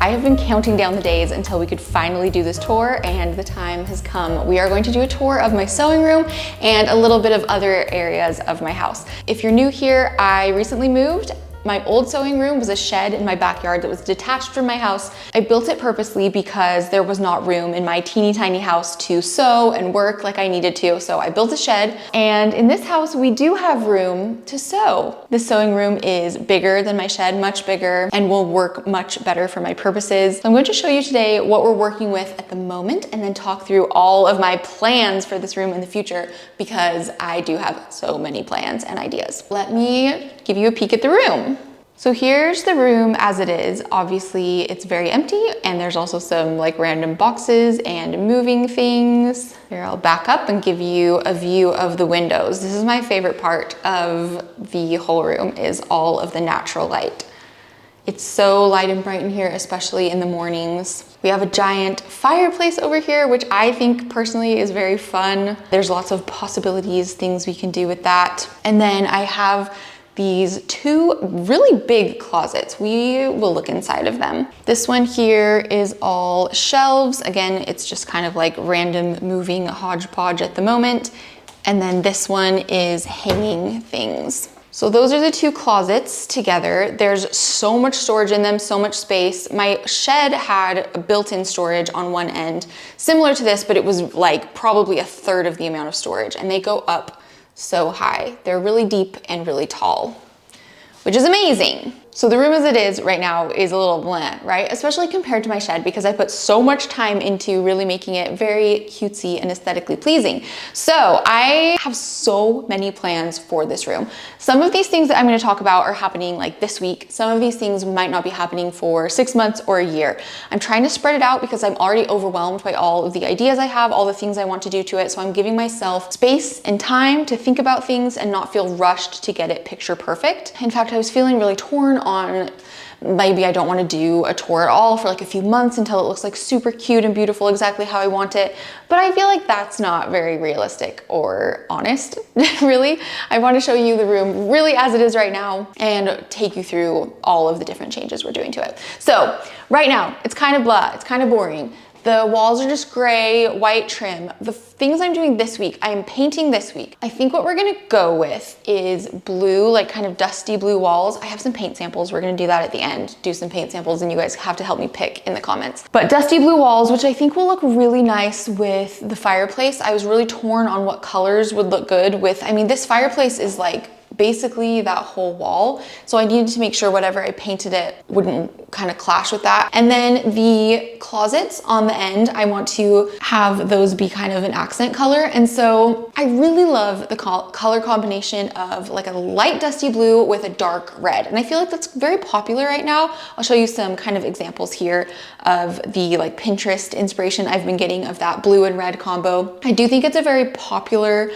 I have been counting down the days until we could finally do this tour, and the time has come. We are going to do a tour of my sewing room and a little bit of other areas of my house. If you're new here, I recently moved. My old sewing room was a shed in my backyard that was detached from my house. I built it purposely because there was not room in my teeny tiny house to sew and work like I needed to. So I built a shed, and in this house we do have room to sew. The sewing room is bigger than my shed, much bigger, and will work much better for my purposes. So I'm going to show you today what we're working with at the moment and then talk through all of my plans for this room in the future, because I do have so many plans and ideas. Let me give you a peek at the room. So here's the room as it is. Obviously it's very empty, and there's also some like random boxes and moving things. Here, I'll back up and give you a view of the windows. This is my favorite part of the whole room, is all of the natural light. It's so light and bright in here, especially in the mornings. We have a giant fireplace over here, which I think personally is very fun. There's lots of possibilities, things we can do with that. And then I have these two really big closets. We will look inside of them. This one here is all shelves. Again, it's just kind of like random moving hodgepodge at the moment. And then this one is hanging things. So those are the two closets together. There's so much storage in them, so much space. My shed had a built-in storage on one end, similar to this, but it was like probably a third of the amount of storage, and they go up so high. They're really deep and really tall, which is amazing. So the room as it is right now is a little bland, right? Especially compared to my shed, because I put so much time into really making it very cutesy and aesthetically pleasing. So I have so many plans for this room. Some of these things that I'm going to talk about are happening like this week. Some of these things might not be happening for 6 months or a year. I'm trying to spread it out because I'm already overwhelmed by all of the ideas I have, all the things I want to do to it. So I'm giving myself space and time to think about things and not feel rushed to get it picture perfect. In fact, I was feeling really torn on maybe I don't want to do a tour at all for like a few months until it looks like super cute and beautiful, exactly how I want it. But I feel like that's not very realistic or honest, really. I want to show you the room really as it is right now and take you through all of the different changes we're doing to it. So right now, it's kind of blah, it's kind of boring. The walls are just gray, white trim. The things I'm doing this week, I am painting this week. I think what we're gonna go with is blue, like kind of dusty blue walls. I have some paint samples. We're gonna do that at the end, do some paint samples, and you guys have to help me pick in the comments. But dusty blue walls, which I think will look really nice with the fireplace. I was really torn on what colors would look good with, I mean, this fireplace is like basically that whole wall. So I needed to make sure whatever I painted it wouldn't kind of clash with that. And then the closets on the end, I want to have those be kind of an accent color. And so I really love the color combination of like a light dusty blue with a dark red. And I feel like that's very popular right now. I'll show you some kind of examples here of the like Pinterest inspiration I've been getting of that blue and red combo. I do think it's a very popular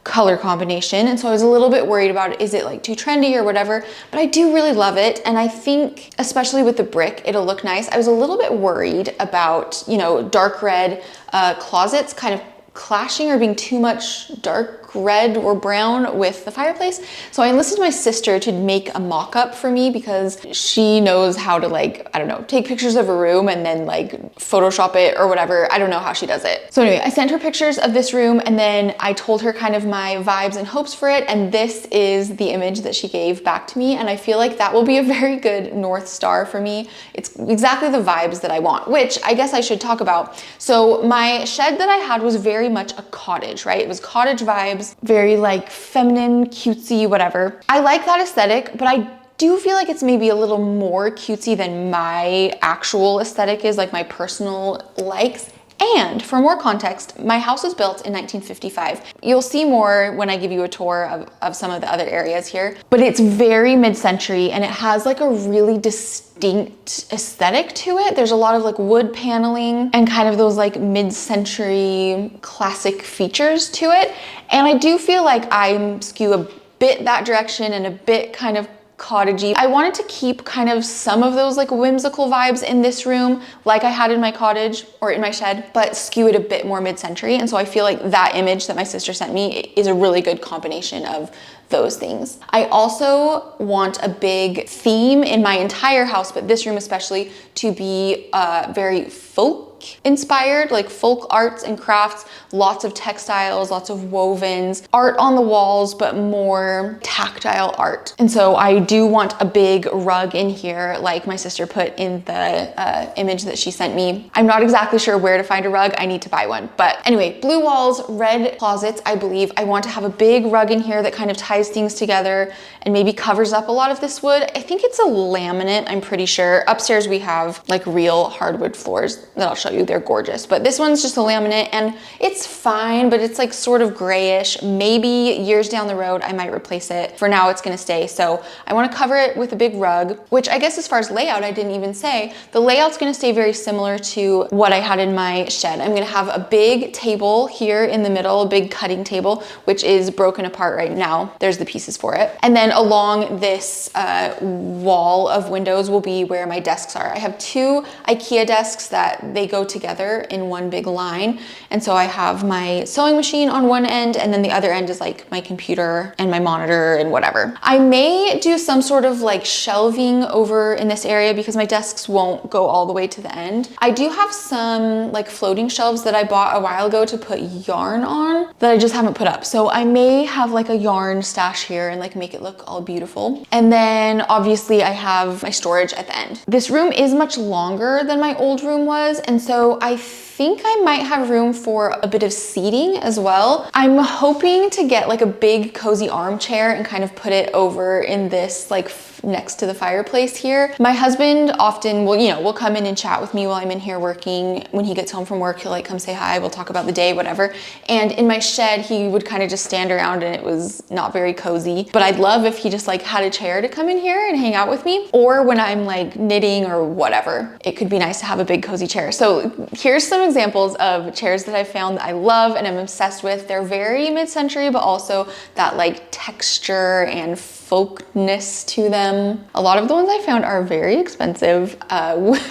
color combination, and so I was a little bit worried about, is it like too trendy or whatever, but I do really love it. And I think especially with the brick, it'll look nice. I was a little bit worried about, you know, dark red closets kind of clashing or being too much dark red or brown with the fireplace. So I enlisted my sister to make a mock-up for me, because she knows how to, like, I don't know, take pictures of a room and then like Photoshop it or whatever. I don't know how she does it. So anyway, I sent her pictures of this room, and then I told her kind of my vibes and hopes for it. And this is the image that she gave back to me. And I feel like that will be a very good North Star for me. It's exactly the vibes that I want, which I guess I should talk about. So my shed that I had was very much a cottage, right? It was cottage vibes, very like feminine, cutesy, whatever. I like that aesthetic, but I do feel like it's maybe a little more cutesy than my actual aesthetic is, like my personal likes. And for more context, my house was built in 1955. You'll see more when I give you a tour of some of the other areas here, but it's very mid-century, and it has like a really distinct aesthetic to it. There's a lot of like wood paneling and kind of those like mid-century classic features to it. And I do feel like I skew a bit that direction and a bit kind of cottagey. I wanted to keep kind of some of those like whimsical vibes in this room, like I had in my cottage or in my shed, but skew it a bit more mid-century. And so I feel like that image that my sister sent me is a really good combination of those things. I also want a big theme in my entire house, but this room especially, to be very folk inspired, like folk arts and crafts, lots of textiles, lots of wovens, art on the walls, but more tactile art. And so I do want a big rug in here, like my sister put in the image that she sent me. I'm not exactly sure where to find a rug. I need to buy one. But anyway, blue walls, red closets, I believe. I want to have a big rug in here that kind of ties things together and maybe covers up a lot of this wood. I think it's a laminate, I'm pretty sure. Upstairs we have like real hardwood floors that I'll show you. They're gorgeous, but this one's just a laminate and it's fine, but it's like sort of grayish. Maybe years down the road I might replace it. For now it's gonna stay. So I want to cover it with a big rug, which I guess as far as layout, I didn't even say. The layout's gonna stay very similar to what I had in my shed. I'm gonna have a big table here in the middle, a big cutting table, which is broken apart right now. There's the pieces for it. And then along this wall of windows will be where my desks are. I have 2 IKEA desks that they go together in one big line. And so I have my sewing machine on one end, and then the other end is like my computer and my monitor and whatever. I may do some sort of like shelving over in this area because my desks won't go all the way to the end. I do have some like floating shelves that I bought a while ago to put yarn on that I just haven't put up. So I may have like a yarn stash here and like make it look all beautiful. And then obviously I have my storage at the end. This room is much longer than my old room was, and so I think I might have room for a bit of seating as well. I'm hoping to get like a big cozy armchair and kind of put it over in this like next to the fireplace here. My husband often will come in and chat with me while I'm in here working. When he gets home from work, he'll like come say hi, we'll talk about the day, whatever. And in my shed, he would kind of just stand around and it was not very cozy. But I'd love if he just like had a chair to come in here and hang out with me. Or when I'm like knitting or whatever, it could be nice to have a big cozy chair. So here's some examples of chairs that I found that I love and I'm obsessed with. They're very mid-century, but also that like texture and folkness to them. A lot of the ones I found are very expensive.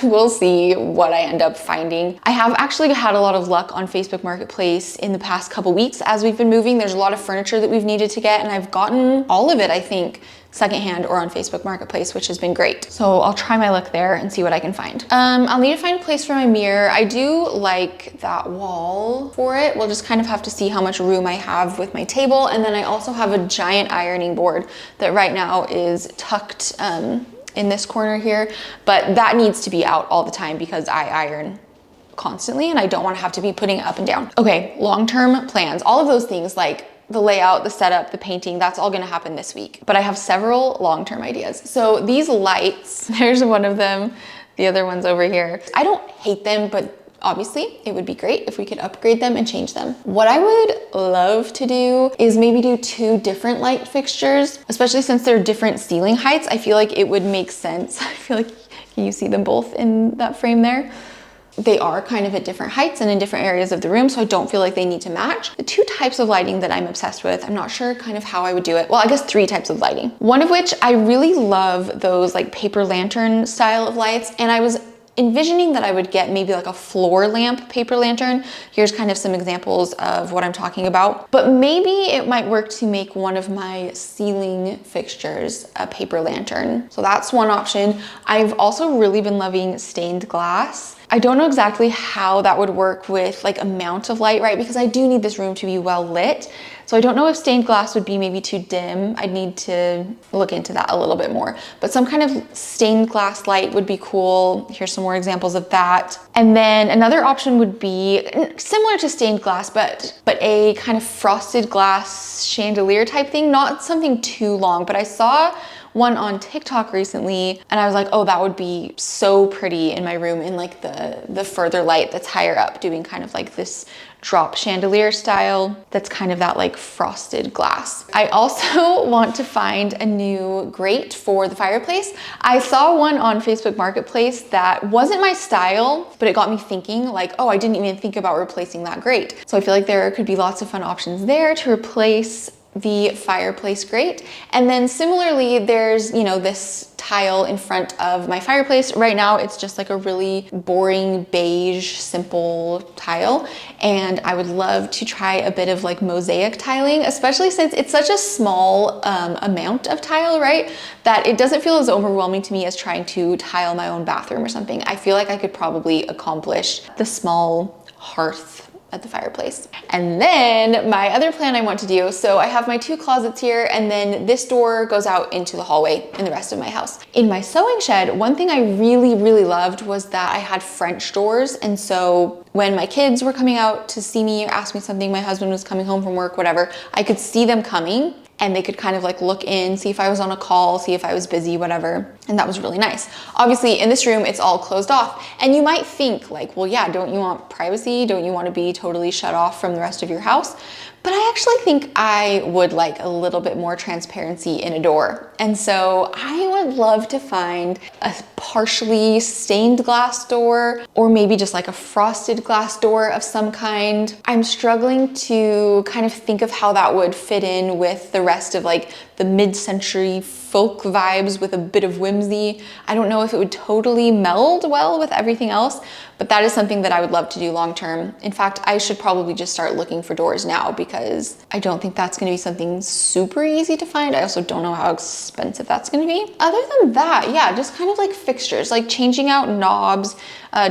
We'll see what I end up finding. I have actually had a lot of luck on Facebook Marketplace in the past couple weeks as we've been moving. There's a lot of furniture that we've needed to get, and I've gotten all of it, I think, secondhand or on Facebook Marketplace, which has been great. So I'll try my luck there and see what I can find. I'll need to find a place for my mirror. I do like that wall for it. We'll just kind of have to see how much room I have with my table. And then I also have a giant ironing board that right now is tucked in this corner here, but that needs to be out all the time because I iron constantly and I don't want to have to be putting it up and down. Okay, long-term plans, all of those things like the layout, the setup, the painting, that's all gonna happen this week. But I have several long-term ideas. So these lights, there's one of them, the other one's over here. I don't hate them, but obviously it would be great if we could upgrade them and change them. What I would love to do is maybe do 2 different light fixtures, especially since they're different ceiling heights. I feel like it would make sense. I feel like you see them both in that frame there. They are kind of at different heights and in different areas of the room, so I don't feel like they need to match. The 2 types of lighting that I'm obsessed with, I'm not sure kind of how I would do it. Well, I guess 3 types of lighting. One of which I really love those like paper lantern style of lights, and I was envisioning that I would get maybe like a floor lamp paper lantern. Here's kind of some examples of what I'm talking about. But maybe it might work to make one of my ceiling fixtures a paper lantern. So that's one option. I've also really been loving stained glass. I don't know exactly how that would work with like amount of light, right? Because I do need this room to be well lit. So I don't know if stained glass would be maybe too dim. I'd need to look into that a little bit more. But some kind of stained glass light would be cool. Here's some more examples of that. And then another option would be similar to stained glass, but a kind of frosted glass chandelier type thing. Not something too long, but I saw one on TikTok recently and I was like, oh, that would be so pretty in my room in like the further light that's higher up, doing kind of like this drop chandelier style that's kind of that like frosted glass. I also want to find a new grate for the fireplace. I saw one on Facebook Marketplace that wasn't my style, but it got me thinking like, oh, I didn't even think about replacing that grate. So I feel like there could be lots of fun options there to replace the fireplace grate. And then similarly, there's, you know, this tile in front of my fireplace. Right now, it's just like a really boring beige, simple tile. And I would love to try a bit of like mosaic tiling, especially since it's such a small amount of tile, right? That it doesn't feel as overwhelming to me as trying to tile my own bathroom or something. I feel like I could probably accomplish the small hearth at the fireplace. And then my other plan I want to do, so I have my 2 closets here, and then this door goes out into the hallway in the rest of my house. In my sewing shed, one thing I really, really loved was that I had French doors. And so when my kids were coming out to see me or ask me something, my husband was coming home from work, whatever, I could see them coming and they could kind of like look in, see if I was on a call, see if I was busy, whatever. And that was really nice. Obviously in this room, it's all closed off. And you might think like, well, yeah, don't you want privacy? Don't you want to be totally shut off from the rest of your house? But I actually think I would like a little bit more transparency in a door. And so I would love to find a partially stained glass door, or maybe just like a frosted glass door of some kind. I'm struggling to kind of think of how that would fit in with the rest of like the mid-century folk vibes with a bit of whimsy. I don't know if it would totally meld well with everything else, but that is something that I would love to do long term. In fact, I should probably just start looking for doors now because I don't think that's gonna be something super easy to find. I also don't know how expensive that's gonna be. Other than that, yeah, just kind of like fixtures, like changing out knobs,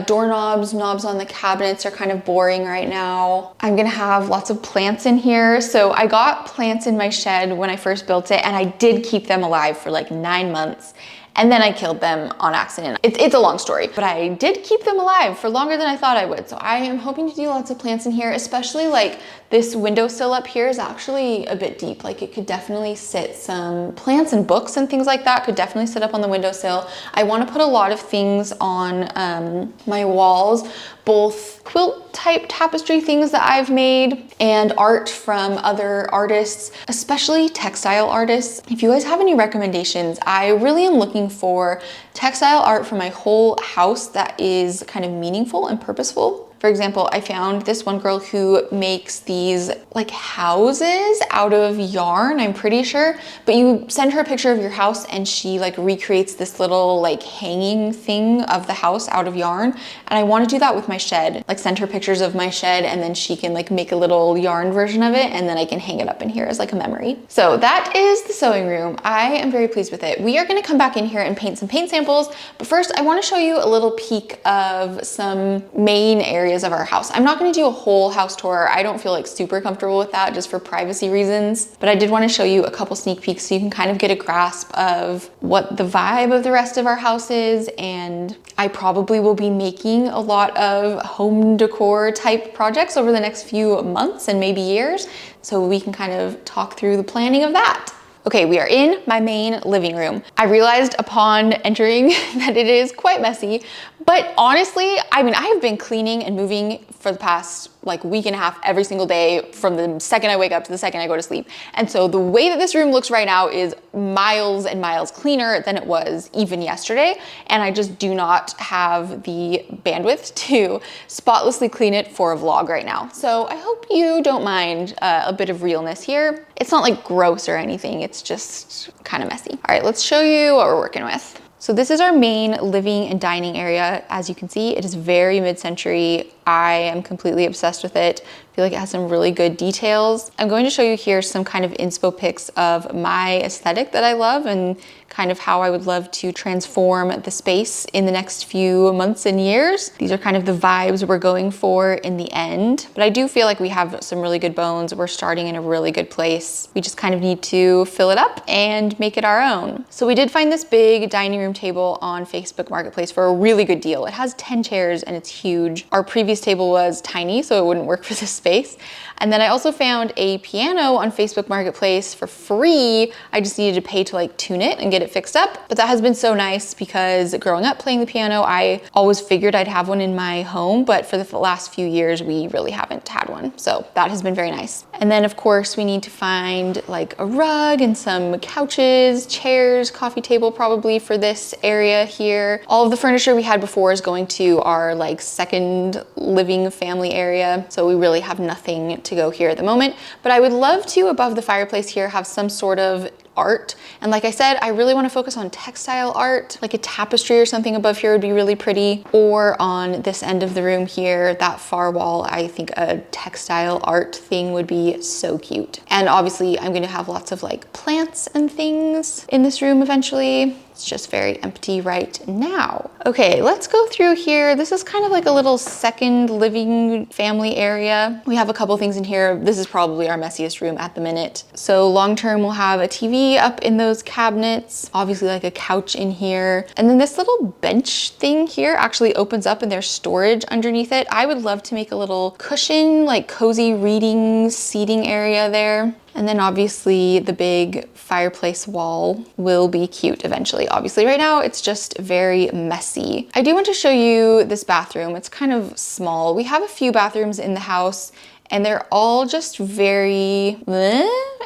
doorknobs, knobs on the cabinets are kind of boring right now. I'm gonna have lots of plants in here. So I got plants in my shed when I first built it, and I did keep them alive for like 9 months. And then I killed them on accident. It's a long story, but I did keep them alive for longer than I thought I would. So I am hoping to do lots of plants in here, especially like this windowsill up here is actually a bit deep. Like it could definitely sit some plants and books and things like that could definitely sit up on the windowsill. I want to put a lot of things on my walls, both quilt type tapestry things that I've made and art from other artists, especially textile artists. If you guys have any recommendations, I really am looking for textile art for my whole house that is kind of meaningful and purposeful. For example, I found this one girl who makes these like houses out of yarn, I'm pretty sure, but you send her a picture of your house and she like recreates this little like hanging thing of the house out of yarn. And I want to do that with my shed, like send her pictures of my shed and then she can like make a little yarn version of it and then I can hang it up in here as like a memory. So that is the sewing room. I am very pleased with it. We are going to come back in here and paint some paint samples, but first I want to show you a little peek of some main areas of our house. I'm not going to do a whole house tour. I don't feel like super comfortable with that just for privacy reasons, but I did want to show you a couple sneak peeks so you can kind of get a grasp of what the vibe of the rest of our house is. And I probably will be making a lot of home decor type projects over the next few months and maybe years, so we can kind of talk through the planning of that. Okay, we are in my main living room. I realized upon entering that it is quite messy, but honestly, I mean, I have been cleaning and moving for the past like week and a half every single day from the second I wake up to the second I go to sleep. And so the way that this room looks right now is miles and miles cleaner than it was even yesterday. And I just do not have the bandwidth to spotlessly clean it for a vlog right now. So I hope you don't mind a bit of realness here. It's not like gross or anything. It's just kind of messy. All right, let's show you what we're working with. So this is our main living and dining area. As you can see, it is very mid-century. I am completely obsessed with it. I feel like it has some really good details. I'm going to show you here some kind of inspo pics of my aesthetic that I love and kind of how I would love to transform the space in the next few months and years. These are kind of the vibes we're going for in the end, but I do feel like we have some really good bones. We're starting in a really good place. We just kind of need to fill it up and make it our own. So we did find this big dining room table on Facebook Marketplace for a really good deal. It has 10 chairs and it's huge. Our previous table was tiny, so it wouldn't work for this space. And then I also found a piano on Facebook Marketplace for free. I just needed to pay to like tune it and get it fixed up. But that has been so nice because growing up playing the piano, I always figured I'd have one in my home, but for the last few years, we really haven't had one. So that has been very nice. And then of course we need to find like a rug and some couches, chairs, coffee table probably for this area here. All of the furniture we had before is going to our like second living family area. So we really have nothing to go here at the moment, but I would love to, above the fireplace here, have some sort of art. And like I said, I really want to focus on textile art, like a tapestry or something above here would be really pretty. Or on this end of the room here, that far wall, I think a textile art thing would be so cute. And obviously I'm going to have lots of like plants and things in this room eventually. It's just very empty right now. Okay, let's go through here. This is kind of like a little second living family area. We have a couple things in here. This is probably our messiest room at the minute. So long term, we'll have a TV up in those cabinets, obviously like a couch in here. And then this little bench thing here actually opens up and there's storage underneath it. I would love to make a little cushion, like cozy reading seating area there. And then obviously the big fireplace wall will be cute eventually. Obviously right now it's just very messy. I do want to show you this bathroom. It's kind of small. We have a few bathrooms in the house and they're all just very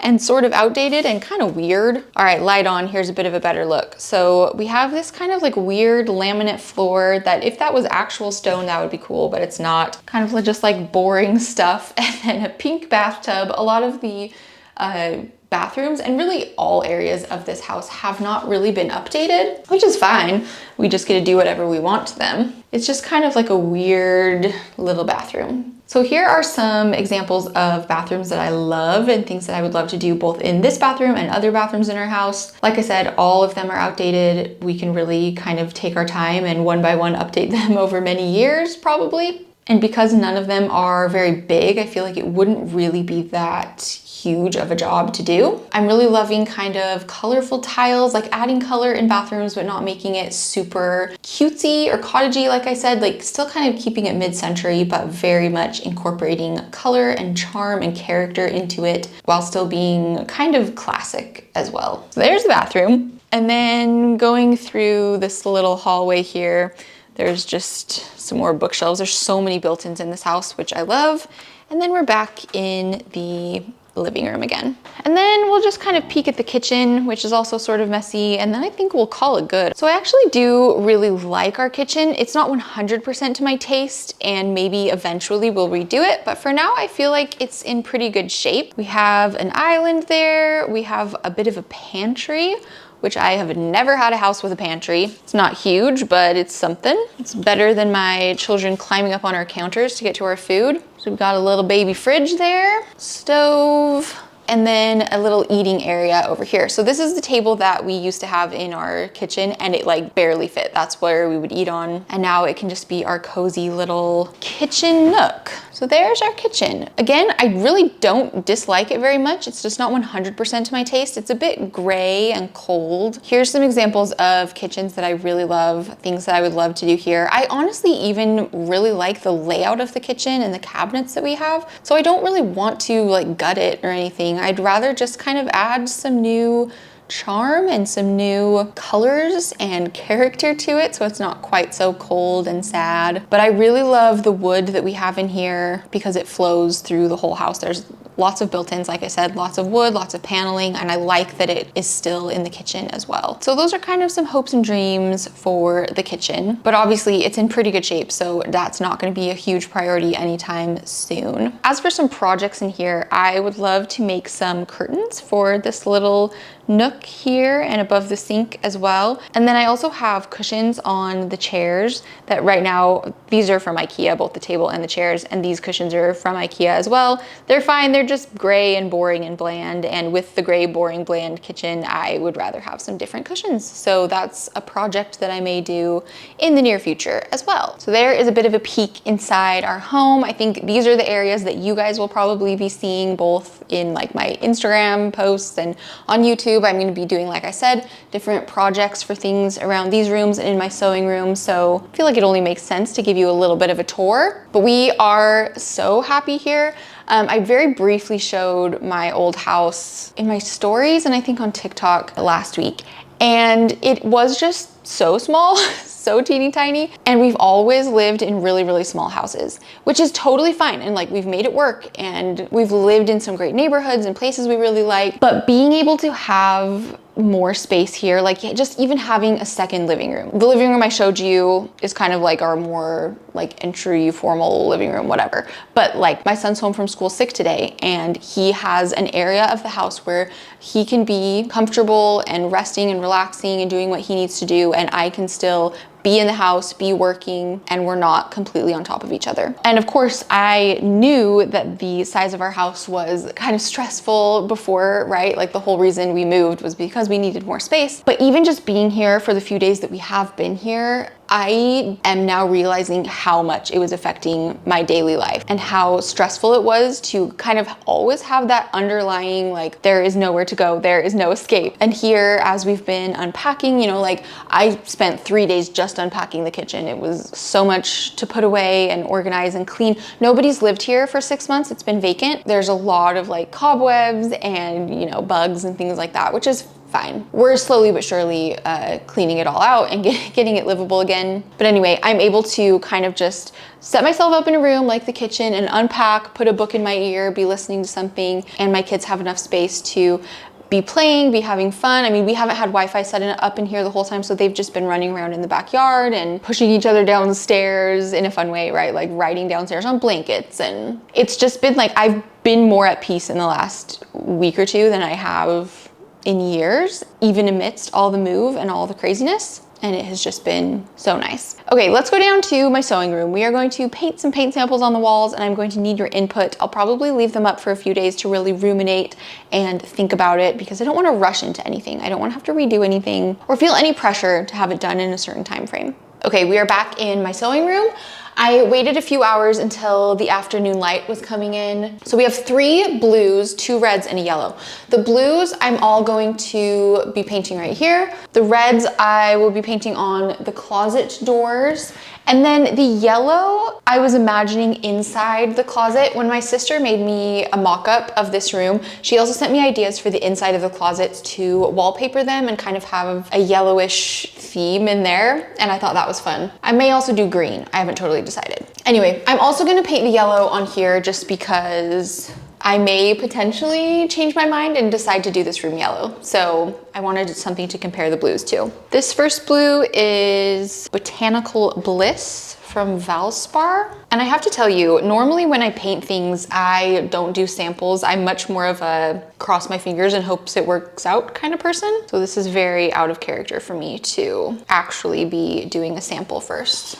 and sort of outdated and kind of weird. All right, light on, here's a bit of a better look. So we have this kind of like weird laminate floor that if that was actual stone, that would be cool, but it's not. Kind of just like boring stuff. And then a pink bathtub. A lot of the bathrooms and really all areas of this house have not really been updated, which is fine. We just get to do whatever we want to them. It's just kind of like a weird little bathroom. So here are some examples of bathrooms that I love and things that I would love to do both in this bathroom and other bathrooms in our house. Like I said, all of them are outdated. We can really kind of take our time and one by one update them over many years probably. And because none of them are very big, I feel like it wouldn't really be that huge of a job to do. I'm really loving kind of colorful tiles, like adding color in bathrooms, but not making it super cutesy or cottagey, like I said, like still kind of keeping it mid-century, but very much incorporating color and charm and character into it while still being kind of classic as well. So there's the bathroom. And then going through this little hallway here, there's just some more bookshelves. There's so many built-ins in this house, which I love. And then we're back in the living room again. And then we'll just kind of peek at the kitchen, which is also sort of messy, and then I think we'll call it good. So I actually do really like our kitchen. It's not 100% to my taste, and maybe eventually we'll redo it, but for now I feel like it's in pretty good shape. We have an island there. We have a bit of a pantry, which I have never had a house with a pantry. It's not huge, but it's something. It's better than my children climbing up on our counters to get to our food. So we've got a little baby fridge there, stove, and then a little eating area over here. So this is the table that we used to have in our kitchen and it like barely fit. That's where we would eat on. And now it can just be our cozy little kitchen nook. So there's our kitchen. Again, I really don't dislike it very much. It's just not 100% to my taste. It's a bit gray and cold. Here's some examples of kitchens that I really love, things that I would love to do here. I honestly even really like the layout of the kitchen and the cabinets that we have. So I don't really want to like gut it or anything. I'd rather just kind of add some new charm and some new colors and character to it so it's not quite so cold and sad. But I really love the wood that we have in here because it flows through the whole house. There's lots of built-ins, like I said, lots of wood, lots of paneling, and I like that it is still in the kitchen as well. So those are kind of some hopes and dreams for the kitchen, but obviously it's in pretty good shape, so that's not going to be a huge priority anytime soon. As for some projects in here, I would love to make some curtains for this little nook here and above the sink as well. And then I also have cushions on the chairs that right now, these are from IKEA, both the table and the chairs, and these cushions are from IKEA as well. They're fine, they're just gray and boring and bland, and with the gray, boring, bland kitchen, I would rather have some different cushions. So that's a project that I may do in the near future as well. So there is a bit of a peek inside our home. I think these are the areas that you guys will probably be seeing both in like my Instagram posts and on YouTube. I'm going to be doing, like I said, different projects for things around these rooms and in my sewing room. So I feel like it only makes sense to give you a little bit of a tour, but we are so happy here. I very briefly showed my old house in my stories and I think on TikTok last week. And it was just so small, so teeny tiny. And we've always lived in really, really small houses, which is totally fine. And like we've made it work and we've lived in some great neighborhoods and places we really like. But being able to have more space here, like just even having a second living room. The living room I showed you is kind of like our more like entry formal living room, whatever. But like my son's home from school sick today, and he has an area of the house where he can be comfortable and resting and relaxing and doing what he needs to do, and I can still be in the house, be working, and we're not completely on top of each other. And of course, I knew that the size of our house was kind of stressful before, right? Like the whole reason we moved was because we needed more space. But even just being here for the few days that we have been here, I am now realizing how much it was affecting my daily life and how stressful it was to kind of always have that underlying, like, there is nowhere to go, there is no escape. And here, as we've been unpacking, you know, like I spent 3 days just unpacking the kitchen. It was so much to put away and organize and clean. Nobody's lived here for 6 months. It's been vacant. There's a lot of like cobwebs and, you know, bugs and things like that, which is fine. We're slowly but surely cleaning it all out and getting it livable again. But anyway, I'm able to kind of just set myself up in a room like the kitchen and unpack, put a book in my ear, be listening to something, and my kids have enough space to be playing, be having fun. I mean, we haven't had Wi-Fi set up in here the whole time, so they've just been running around in the backyard and pushing each other down the stairs in a fun way, right? Like riding downstairs on blankets. And it's just been like, I've been more at peace in the last week or two than I have in years, even amidst all the move and all the craziness. And it has just been so nice. Okay, let's go down to my sewing room. We are going to paint some paint samples on the walls, and I'm going to need your input. I'll probably leave them up for a few days to really ruminate and think about it, because I don't want to rush into anything. I don't want to have to redo anything or feel any pressure to have it done in a certain time frame. Okay, we are back in my sewing room. I waited a few hours until the afternoon light was coming in. So we have 3 blues, 2 reds, and a yellow. The blues I'm all going to be painting right here. The reds I will be painting on the closet doors. And then the yellow, I was imagining inside the closet. When my sister made me a mock-up of this room, she also sent me ideas for the inside of the closets to wallpaper them and kind of have a yellowish theme in there. And I thought that was fun. I may also do green. I haven't totally decided. Anyway, I'm also gonna paint the yellow on here just because I may potentially change my mind and decide to do this room yellow. So I wanted something to compare the blues to. This first blue is Botanical Bliss from Valspar. And I have to tell you, normally when I paint things, I don't do samples. I'm much more of a cross my fingers and hopes it works out kind of person. So this is very out of character for me to actually be doing a sample first.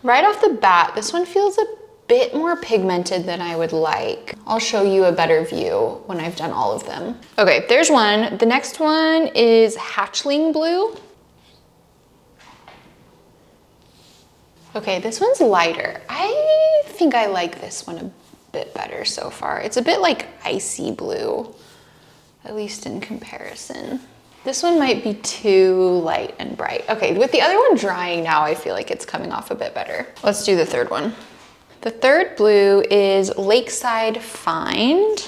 Right off the bat, this one feels a bit more pigmented than I would like. I'll show you a better view when I've done all of them. Okay, there's one. The next one is Hatchling Blue. Okay, this one's lighter. I think I like this one a bit better so far. It's a bit like icy blue, at least in comparison. This one might be too light and bright. Okay, with the other one drying now, I feel like it's coming off a bit better. Let's do the third one. The third blue is Lakeside Find.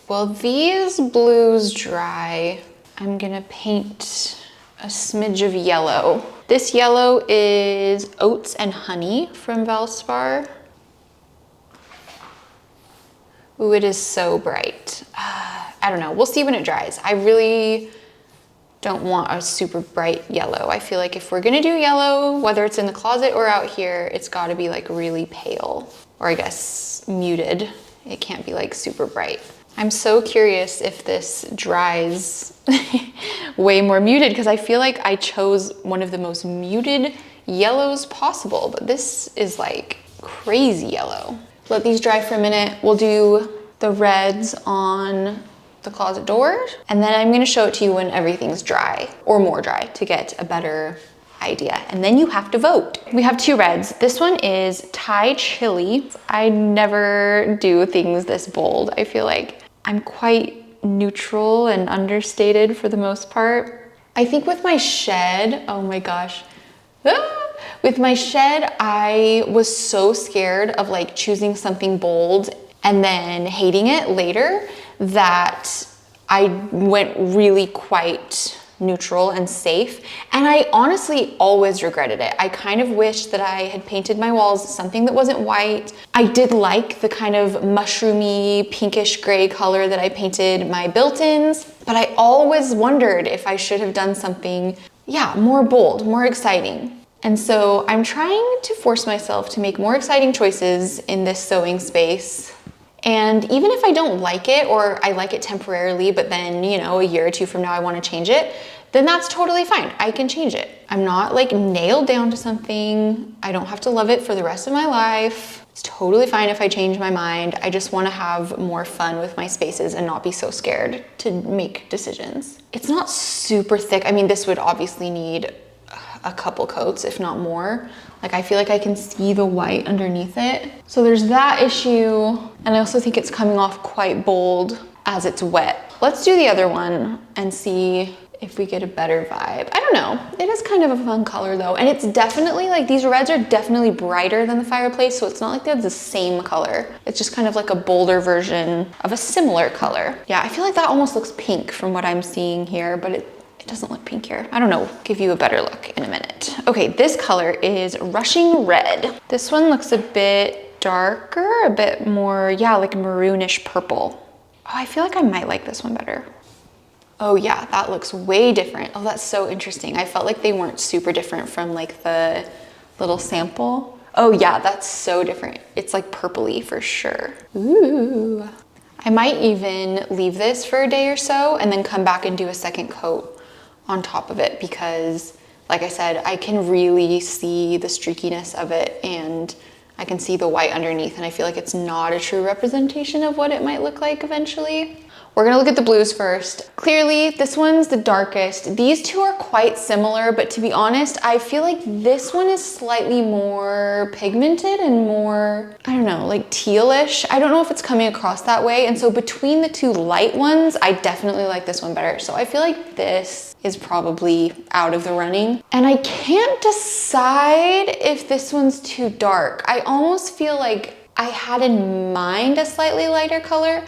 While these blues dry, I'm gonna paint a smidge of yellow. This yellow is Oats and Honey from Valspar. Ooh, it is so bright. I don't know, we'll see when it dries. I really don't want a super bright yellow. I feel like if we're gonna do yellow, whether it's in the closet or out here, it's gotta be like really pale, or I guess muted. It can't be like super bright. I'm so curious if this dries way more muted, because I feel like I chose one of the most muted yellows possible, but this is like crazy yellow. Let these dry for a minute. We'll do the reds on the closet door, and then I'm gonna show it to you when everything's dry, or more dry, to get a better idea. And then you have to vote. We have 2 reds. This one is Thai Chili. I never do things this bold. I feel like I'm quite neutral and understated for the most part. I think with my shed, oh my gosh. With my shed, I was so scared of like choosing something bold and then hating it later that I went really quite neutral and safe. And I honestly always regretted it. I kind of wish that I had painted my walls something that wasn't white. I did like the kind of mushroomy pinkish gray color that I painted my built-ins, but I always wondered if I should have done something, yeah, more bold, more exciting. And so I'm trying to force myself to make more exciting choices in this sewing space. And even if I don't like it, or I like it temporarily, but then, you know, a year or two from now I want to change it, then that's totally fine. I can change it. I'm not like nailed down to something. I don't have to love it for the rest of my life. It's totally fine if I change my mind. I just want to have more fun with my spaces and not be so scared to make decisions. It's not super thick. I mean, this would obviously need a couple coats, if not more. Like, I feel like I can see the white underneath it. So there's that issue. And I also think it's coming off quite bold as it's wet. Let's do the other one and see if we get a better vibe. I don't know. It is kind of a fun color though. And it's definitely like, these reds are definitely brighter than the fireplace. So it's not like they're the same color. It's just kind of like a bolder version of a similar color. Yeah, I feel like that almost looks pink from what I'm seeing here, but it doesn't look pink here. I don't know, give you a better look in a minute. Okay, this color is Rushing Red. This one looks a bit darker, a bit more, yeah, like maroonish purple. Oh, I feel like I might like this one better. Oh yeah, that looks way different. Oh, that's so interesting. I felt like they weren't super different from like the little sample. Oh yeah, that's so different. It's like purpley for sure. Ooh. I might even leave this for a day or so and then come back and do a second coat on top of it, because like I said, I can really see the streakiness of it and I can see the white underneath, and I feel like it's not a true representation of what it might look like eventually. We're gonna look at the blues first. Clearly, this one's the darkest. These two are quite similar, but to be honest, I feel like this one is slightly more pigmented and more, I don't know, like tealish. I don't know if it's coming across that way. And so between the two light ones, I definitely like this one better. So I feel like this is probably out of the running. And I can't decide if this one's too dark. I almost feel like I had in mind a slightly lighter color,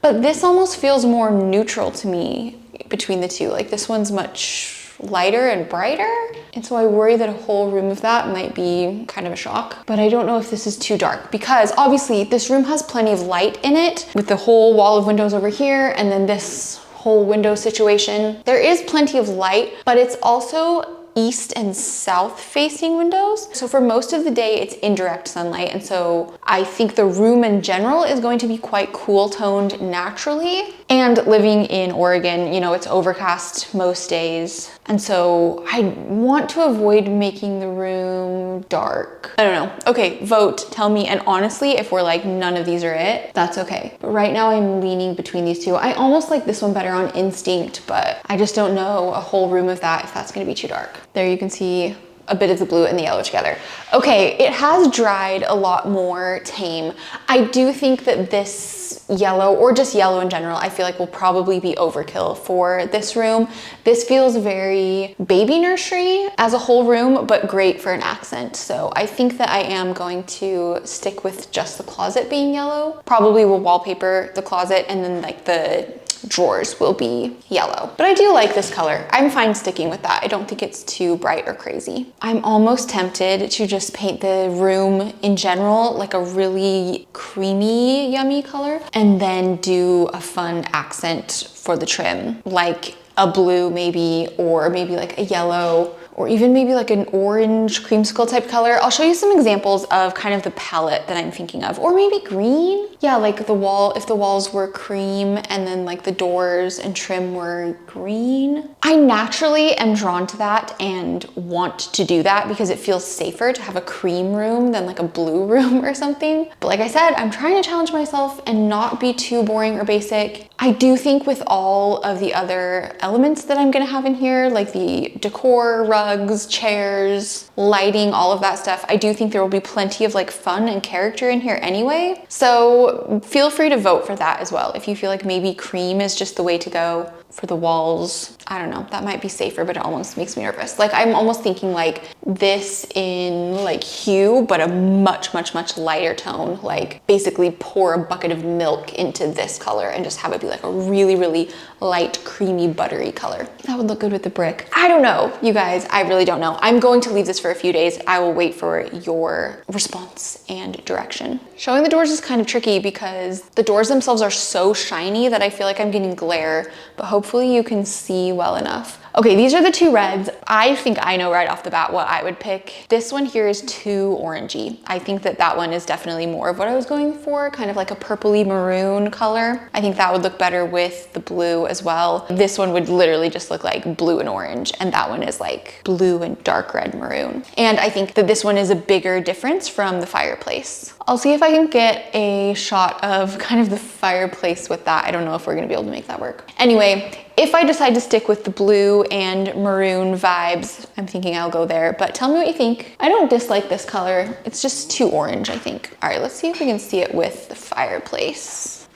but this almost feels more neutral to me between the two. Like, this one's much lighter and brighter. And so I worry that a whole room of that might be kind of a shock. But I don't know if this is too dark, because obviously this room has plenty of light in it with the whole wall of windows over here and then this whole window situation. There is plenty of light, but it's also east and south facing windows. So for most of the day, it's indirect sunlight. And so I think the room in general is going to be quite cool toned naturally. And living in Oregon, you know, it's overcast most days. And so I want to avoid making the room dark. I don't know. Okay, vote, tell me. And honestly, if we're like, none of these are it, that's okay. But right now I'm leaning between these two. I almost like this one better on instinct, but I just don't know a whole room of that if that's gonna be too dark. There you can see a bit of the blue and the yellow together. Okay, it has dried a lot more tame. I do think that this yellow, or just yellow in general, I feel like will probably be overkill for this room. This feels very baby nursery as a whole room, but great for an accent. So I think that I am going to stick with just the closet being yellow. Probably will wallpaper the closet, and then like the drawers will be yellow. But I do like this color. I'm fine sticking with that. I don't think it's too bright or crazy. I'm almost tempted to just paint the room in general like a really creamy, yummy color, and then do a fun accent for the trim, like a blue maybe, or maybe like a yellow, or even maybe like an orange creamsicle type color. I'll show you some examples of kind of the palette that I'm thinking of, or maybe green. Yeah, like the wall, if the walls were cream and then like the doors and trim were green. I naturally am drawn to that and want to do that because it feels safer to have a cream room than like a blue room or something. But like I said, I'm trying to challenge myself and not be too boring or basic. I do think with all of the other elements that I'm gonna have in here, like the decor, rugs, chairs, lighting, all of that stuff, I do think there will be plenty of like fun and character in here anyway. So feel free to vote for that as well. If you feel like maybe cream is just the way to go for the walls, I don't know, that might be safer, but it almost makes me nervous. Like I'm almost thinking like this in like hue, but a much, much, much lighter tone. Like basically pour a bucket of milk into this color and just have it be like a really, really light, creamy, buttery color. That would look good with the brick. I don't know, you guys, I really don't know. I'm going to leave this for a few days. I will wait for your response and direction. Showing the doors is kind of tricky because the doors themselves are so shiny that I feel like I'm getting glare, but hopefully you can see well enough. Okay, these are the two reds. I think I know right off the bat what I would pick. This one here is too orangey. I think that that one is definitely more of what I was going for, kind of like a purpley maroon color. I think that would look better with the blue as well. This one would literally just look like blue and orange, and that one is like blue and dark red maroon. And I think that this one is a bigger difference from the fireplace. I'll see if I can get a shot of kind of the fireplace with that. I don't know if we're gonna be able to make that work. Anyway, if I decide to stick with the blue and maroon vibes, I'm thinking I'll go there, but tell me what you think. I don't dislike this color. It's just too orange, I think. All right, let's see if we can see it with the fireplace.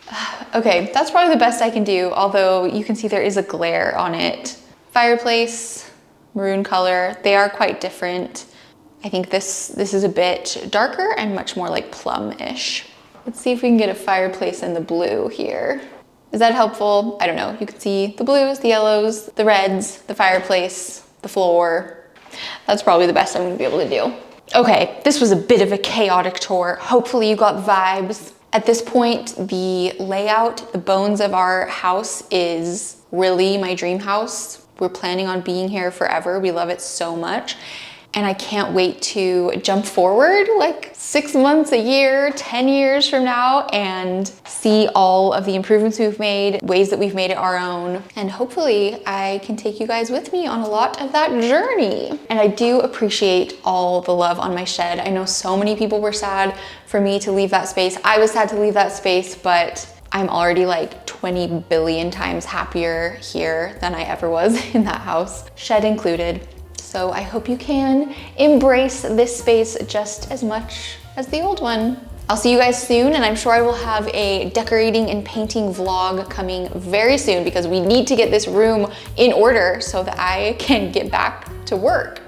Okay, that's probably the best I can do, although you can see there is a glare on it. Fireplace, maroon color, they are quite different. I think this is a bit darker and much more like plum-ish. Let's see if we can get a fireplace in the blue here. Is that helpful? I don't know. You can see the blues, the yellows, the reds, the fireplace, the floor. That's probably the best I'm gonna be able to do. Okay, this was a bit of a chaotic tour. Hopefully you got vibes. At this point, the layout, the bones of our house is really my dream house. We're planning on being here forever. We love it so much. And I can't wait to jump forward like 6 months, a year, 10 years from now and see all of the improvements we've made, ways that we've made it our own. And hopefully I can take you guys with me on a lot of that journey. And I do appreciate all the love on my shed. I know so many people were sad for me to leave that space. I was sad to leave that space, but I'm already like 20 billion times happier here than I ever was in that house, shed included. So I hope you can embrace this space just as much as the old one. I'll see you guys soon, and I'm sure I will have a decorating and painting vlog coming very soon because we need to get this room in order so that I can get back to work.